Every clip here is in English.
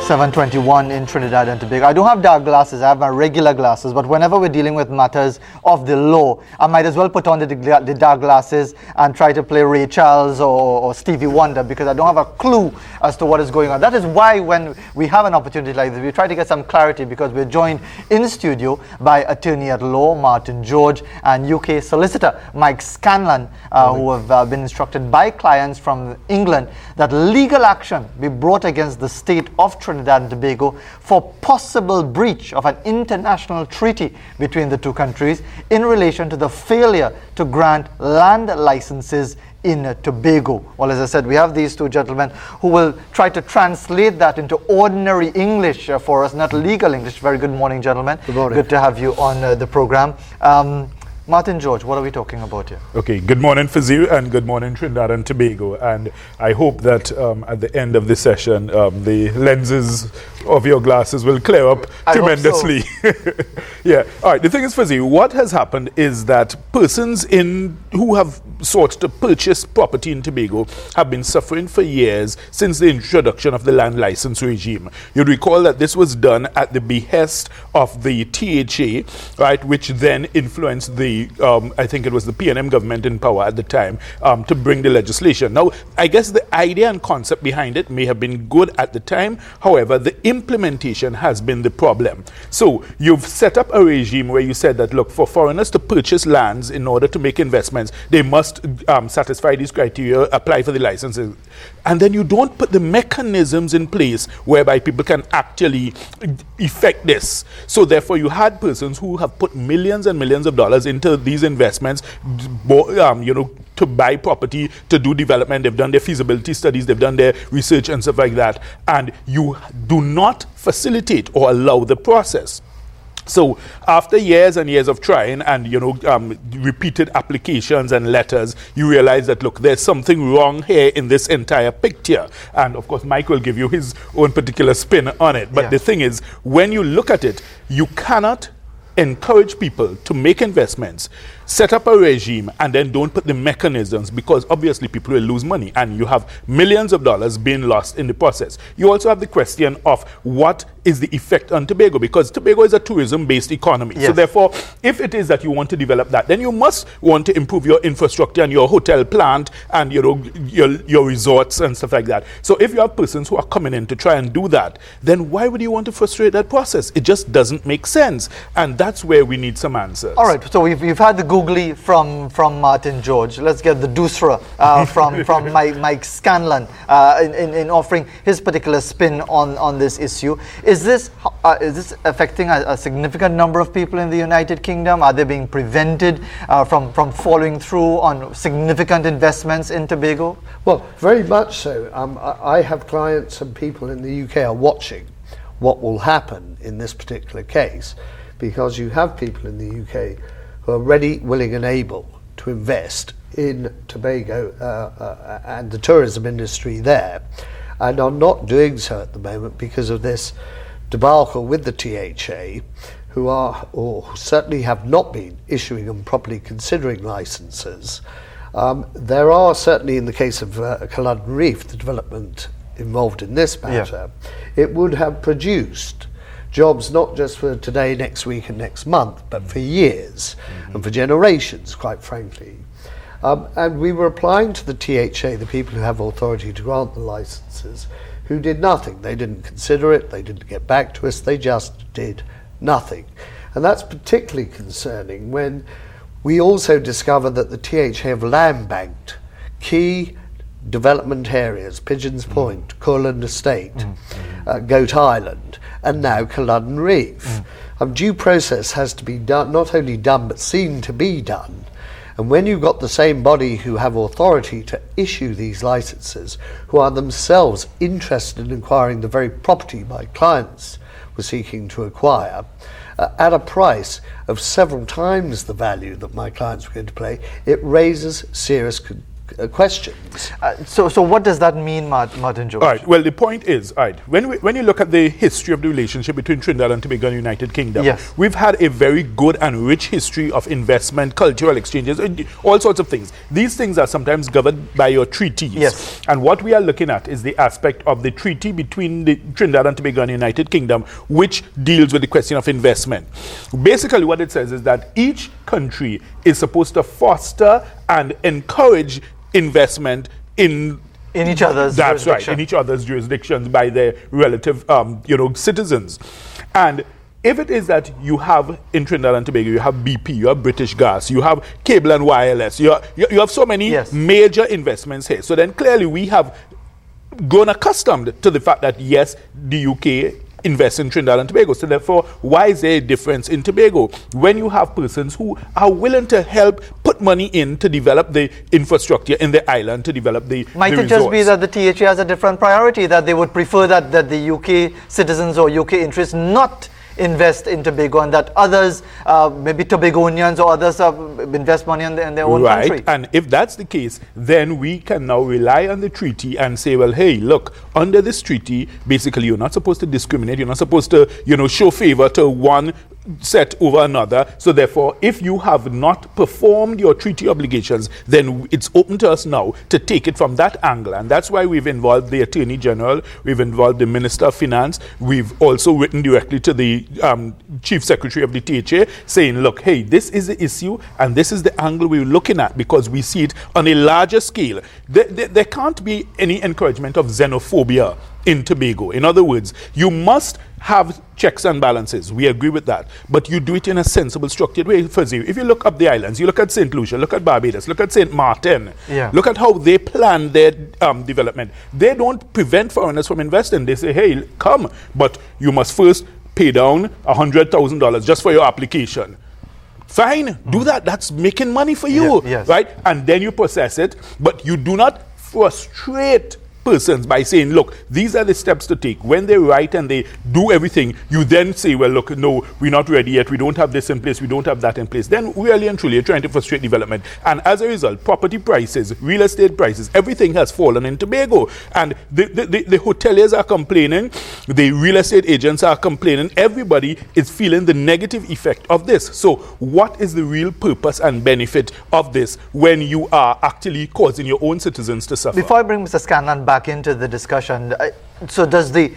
7:21 in Trinidad and Tobago. I don't have dark glasses, I have my regular glasses, but whenever we're dealing with matters of the law, I might as well put on the dark glasses and try to play Ray Charles or Stevie Wonder, because I don't have a clue as to what is going on. That is why when we have an opportunity like this, we try to get some clarity, because we're joined in the studio by attorney at law Martin George and UK solicitor Mike Scanlon, who have been instructed by clients from England that legal action be brought against the state of Trinidad and Tobago for possible breach of an international treaty between the two countries in relation to the failure to grant land licenses in Tobago. Well, as I said, we have these two gentlemen who will try to translate that into ordinary English for us, not legal English. Very good morning, gentlemen. Good morning. Good to have you on the program. Martin George, what are we talking about here? Okay, good morning, Fazil, and good morning, Trinidad and Tobago. And I hope that at the end of the session, the lenses of your glasses will clear up tremendously. So. Yeah. All right. The thing is, Fazil, what has happened is that persons who have sought to purchase property in Tobago have been suffering for years since the introduction of the land license regime. You'd recall that this was done at the behest of the THA, right, which then influenced the I think it was the PNM government in power at the time, to bring the legislation. Now, I guess the idea and concept behind it may have been good at the time. However, the implementation has been the problem. So you've set up a regime where you said that, look, for foreigners to purchase lands in order to make investments, they must satisfy these criteria, apply for the licenses. And then you don't put the mechanisms in place whereby people can actually effect this. So therefore, you had persons who have put millions and millions of dollars into these investments, to buy property, to do development. They've done their feasibility studies, they've done their research and stuff like that. And you do not facilitate or allow the process. So after years and years of trying and, repeated applications and letters, you realize that, look, there's something wrong here in this entire picture. And of course, Mike will give you his own particular spin on it. But the thing is, when you look at it, you cannot encourage people to make investments, set up a regime, and then don't put the mechanisms, because obviously people will lose money and you have millions of dollars being lost in the process. You also have the question of what is the effect on Tobago, because Tobago is a tourism-based economy. Yes. So therefore, if it is that you want to develop that, then you must want to improve your infrastructure and your hotel plant and your resorts and stuff like that. So if you have persons who are coming in to try and do that, then why would you want to frustrate that process? It just doesn't make sense. And that's where we need some answers. All right, so we've had the googly from Martin George. Let's get the Dusra from Mike Scanlon in offering his particular spin on this issue. Is this affecting a significant number of people in the United Kingdom? Are they being prevented from following through on significant investments in Tobago? Well, very much so. I have clients and people in the UK are watching what will happen in this particular case, because you have people in the UK who are ready, willing and able to invest in Tobago and the tourism industry there, and are not doing so at the moment because of this debacle with the THA, who are, or certainly have not been issuing and properly considering licenses. There are certainly, in the case of Culloden Reef, the development involved in this matter, it would have produced jobs not just for today, next week and next month, but for years and for generations, quite frankly. And we were applying to the THA, the people who have authority to grant the licenses, who did nothing. They didn't consider it, they didn't get back to us, they just did nothing. And that's particularly concerning when we also discover that the THA have land banked key development areas, Pigeons Point, Courland Estate, Goat Island, and now Culloden Reef. Due process has to be done, not only done, but seen to be done. And when you've got the same body who have authority to issue these licenses, who are themselves interested in acquiring the very property my clients were seeking to acquire, at a price of several times the value that my clients were going to pay, it raises serious questions. So what does that mean, Martin George? All right. Well, the point is, all right, when you look at the history of the relationship between Trinidad and Tobago and the United Kingdom, yes, we've had a very good and rich history of investment, cultural exchanges, all sorts of things. These things are sometimes governed by your treaties. Yes. And what we are looking at is the aspect of the treaty between the Trinidad and Tobago and the United Kingdom, which deals with the question of investment. Basically, what it says is that each country is supposed to foster and encourage investment in each other's that's jurisdiction. right, in each other's jurisdictions by their relative, citizens. And if it is that you have in Trinidad and Tobago, you have BP, you have British Gas, you have cable and wireless, you have so many yes, major investments here. So then clearly we have grown accustomed to the fact that yes, the UK invest in Trinidad and Tobago. So therefore, why is there a difference in Tobago? When you have persons who are willing to help put money in to develop the infrastructure in the island, to develop the Might the it just be resorts. that the THA has a different priority, that they would prefer that the UK citizens or UK interests not invest in Tobago, and that others, maybe Tobagonians or others, invest money in their own country? Right, and if that's the case, then we can now rely on the treaty and say, well, hey, look, under this treaty, basically you're not supposed to discriminate, you're not supposed to, show favor to one set over another. So therefore, if you have not performed your treaty obligations, then it's open to us now to take it from that angle. And that's why we've involved the Attorney General, we've involved the Minister of Finance, we've also written directly to the Chief Secretary of the THA saying, look, hey, this is the issue and this is the angle we're looking at, because we see it on a larger scale. There can't be any encouragement of xenophobia in Tobago. In other words, you must have checks and balances. We agree with that. But you do it in a sensible, structured way. First, if you look up the islands, you look at St. Lucia, look at Barbados, look at St. Martin, look at how they plan their development. They don't prevent foreigners from investing. They say, hey, come, but you must first pay down $100,000 just for your application. Fine, do that. That's making money for you, right? And then you process it, but you do not frustrate persons by saying, look, these are the steps to take. When they write and they do everything, you then say, well, look, no, we're not ready yet. We don't have this in place. We don't have that in place. Then really and truly, you're trying to frustrate development. And as a result, property prices, real estate prices, everything has fallen in Tobago. And the hoteliers are complaining. The real estate agents are complaining. Everybody is feeling the negative effect of this. So what is the real purpose and benefit of this when you are actually causing your own citizens to suffer? Before I bring Mr. Scanlon back into the discussion, so does the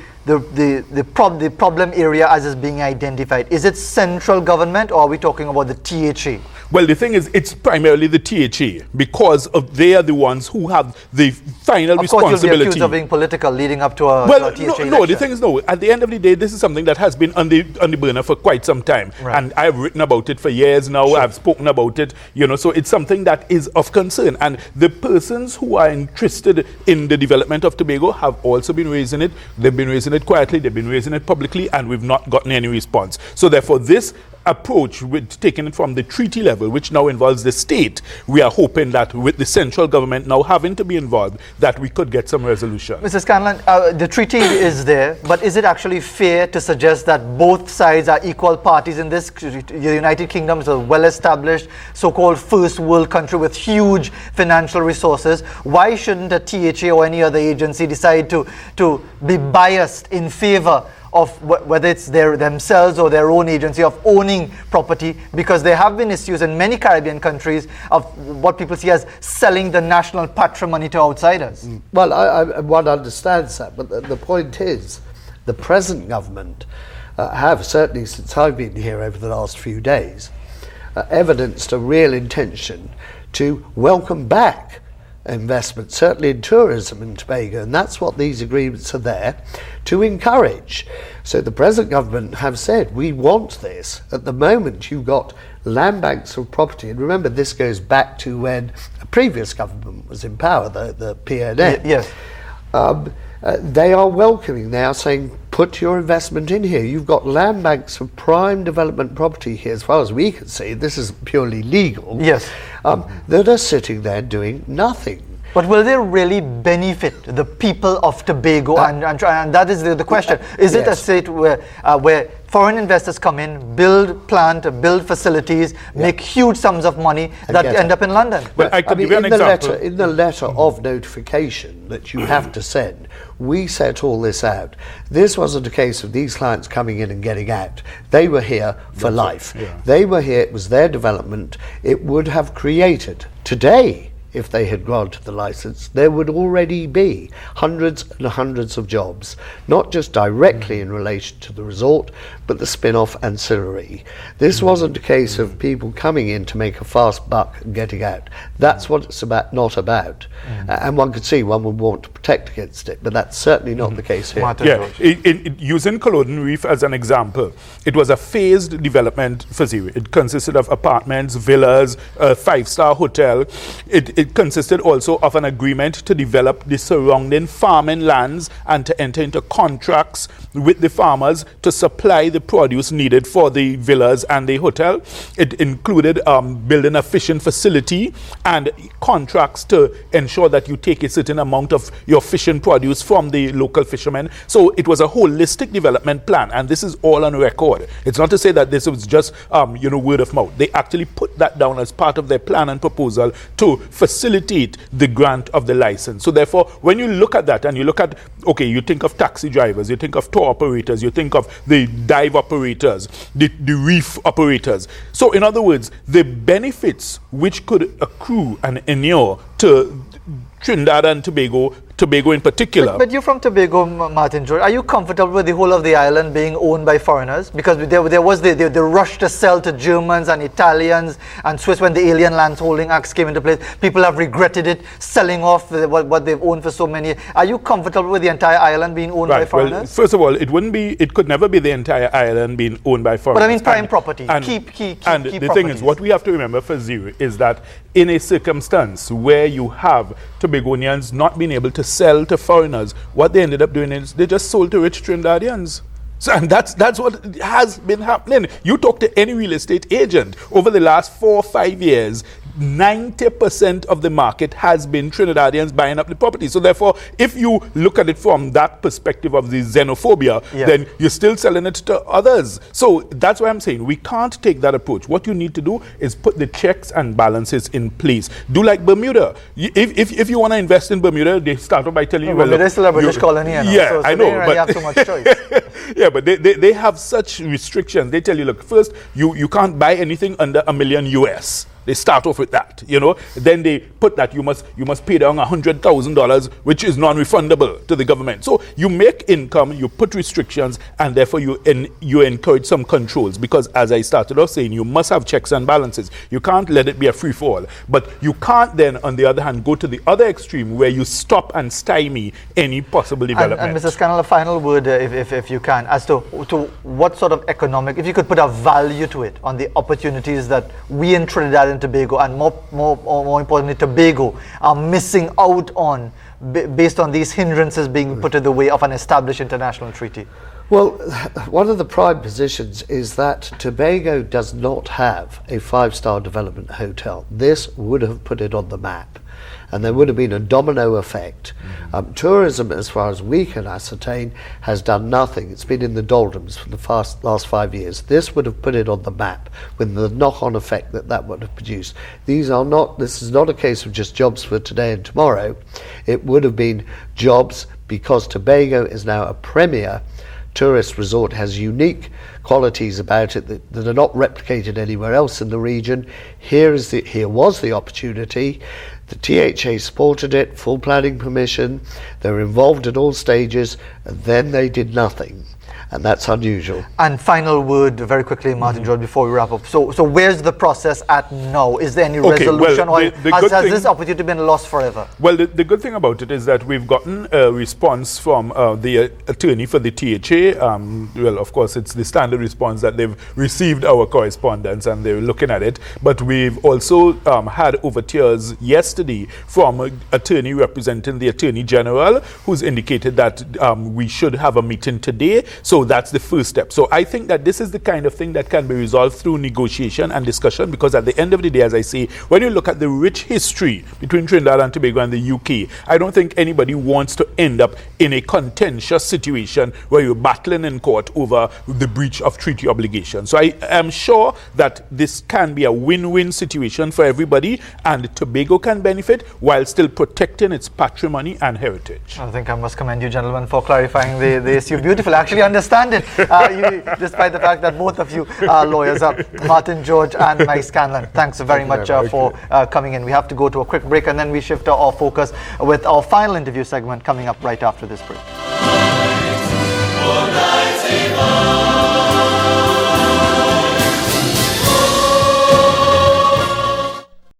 problem area as is being identified, is it central government or are we talking about the THA? Well, the thing is, it's primarily the THA because they are the ones who have the final responsibility. Of course, you'll be accused of being political leading up to a THA election. No, the thing is, no. At the end of the day, this is something that has been on the burner for quite some time, and I've written about it for years now. Sure. I've spoken about it, so it's something that is of concern. And the persons who are interested in the development of Tobago have also been raising it. They've been raising it quietly. They've been raising it publicly, and we've not gotten any response. So therefore, this approach with taking it from the treaty level, which now involves the state, we are hoping that with the central government now having to be involved, that we could get some resolution. Mr. Scanlon, the treaty is there, but is it actually fair to suggest that both sides are equal parties in this? The United Kingdom is a well-established, so-called first world country with huge financial resources. Why shouldn't a THA or any other agency decide to be biased in favor of whether it's themselves or their own agency of owning property? Because there have been issues in many Caribbean countries of what people see as selling the national patrimony to outsiders. Well, one understands that, but the point is, the present government have, certainly since I've been here over the last few days, evidenced a real intention to welcome back investment, certainly in tourism in Tobago, and that's what these agreements are there to encourage. So the present government have said, we want this. At the moment, you've got land banks of property, and remember, this goes back to when a previous government was in power, the PNN. Yes. They are welcoming, they are saying, put your investment in here. You've got land banks of prime development property here, as far as we can see. This is purely legal. Yes. That are sitting there doing nothing. But will they really benefit the people of Tobago? And that is the question. Is it a state where foreign investors come in, build plant, build facilities, make huge sums of money that end up in London? Well, I could give you an example. In the letter of notification that you have to send, we set all this out. This wasn't a case of these clients coming in and getting out. They were here for life. They were here, it was their development. It would have created today, if they had granted the license, there would already be hundreds and hundreds of jobs, not just directly in relation to the resort, but the spin-off ancillary. This wasn't a case of people coming in to make a fast buck and getting out. That's what it's not about. And one could see one would want to protect against it, but that's certainly not the case here. Using Culloden Reef as an example, it was a phased development facility. It consisted of apartments, villas, a five-star hotel. It consisted also of an agreement to develop the surrounding farming lands and to enter into contracts with the farmers to supply the produce needed for the villas and the hotel. It included building a fishing facility and contracts to ensure that you take a certain amount of your fishing produce from the local fishermen. So it was a holistic development plan, and this is all on record. It's not to say that this was just word of mouth. They actually put that down as part of their plan and proposal to facilitate the grant of the license. So therefore, when you look at that and you look at, you think of taxi drivers, you think of tour operators, you think of the dive operators, the reef operators. So in other words, the benefits which could accrue and inure to Trinidad and Tobago in particular. But you're from Tobago, Martin George. Are you comfortable with the whole of the island being owned by foreigners? Because there was the rush to sell to Germans and Italians and Swiss when the Alien Lands Holding Acts came into place. People have regretted it, selling off what they've owned for so many years. Are you comfortable with the entire island being owned by foreigners? Well, first of all, it could never be the entire island being owned by foreigners. But I mean prime property, key And the thing is, what we have to remember for Zero is that in a circumstance where you have Tobagonians not being able to sell to foreigners, what they ended up doing is they just sold to rich Trinidadians. So, and that's what has been happening. You talk to any real estate agent over the last 4 or 5 years, 90% of the market has been Trinidadians buying up the property. So therefore, if you look at it from that perspective of the xenophobia, then you're still selling it to others. So that's why I'm saying we can't take that approach. What you need to do is put the checks and balances in place. Do like Bermuda. If you want to invest in Bermuda, they start off by telling you, Bermuda is still a British colony. So I know. They really have too much choice. But they have such restrictions. They tell you, look, first, you can't buy anything under $1 million US. They start off with that, Then they put that you must pay down $100,000, which is non-refundable to the government. So you make income, you put restrictions, and therefore you encourage some controls. Because as I started off saying, you must have checks and balances. You can't let it be a free fall. But you can't then, on the other hand, go to the other extreme where you stop and stymie any possible development. And Mr. Scannell, a final word, if you can, as to what sort of economic, if you could put a value to it on the opportunities that we in Trinidad and Tobago, and more importantly Tobago, are missing out on based on these hindrances being put in the way of an established international treaty? Well, one of the prime positions is that Tobago does not have a 5-star development hotel. This would have put it on the map, and there would have been a domino effect. Tourism, as far as we can ascertain, has done nothing. It's been in the doldrums for the last 5 years. This would have put it on the map with the knock-on effect that would have produced. This is not a case of just jobs for today and tomorrow. It would have been jobs because Tobago is now a premier tourist resort, has unique qualities about it that are not replicated anywhere else in the region. Here was the opportunity. The THA supported it, full planning permission. They were involved at all stages, and then they did nothing. And that's unusual. And final word, very quickly, Martin George, before we wrap up. So where's the process at now? Is there any resolution, or has this opportunity been lost forever? Well, the good thing about it is that we've gotten a response from the attorney for the THA. Well, of course, it's the standard response that they've received our correspondence and they're looking at it. But we've also had overtures yesterday from an attorney representing the Attorney General, who's indicated that we should have a meeting today. So So that's the first step. So I think that this is the kind of thing that can be resolved through negotiation and discussion, because at the end of the day, as I say, when you look at the rich history between Trinidad and Tobago and the UK, I don't think anybody wants to end up in a contentious situation where you're battling in court over the breach of treaty obligations. So I am sure that this can be a win-win situation for everybody, and Tobago can benefit while still protecting its patrimony and heritage. I think I must commend you gentlemen for clarifying the issue. Beautiful. I actually understand it, despite the fact that both of you are lawyers. Martin George and Mike Scanlon, thanks very much for coming in. We have to go to a quick break, and then we shift our focus with our final interview segment coming up right after this break.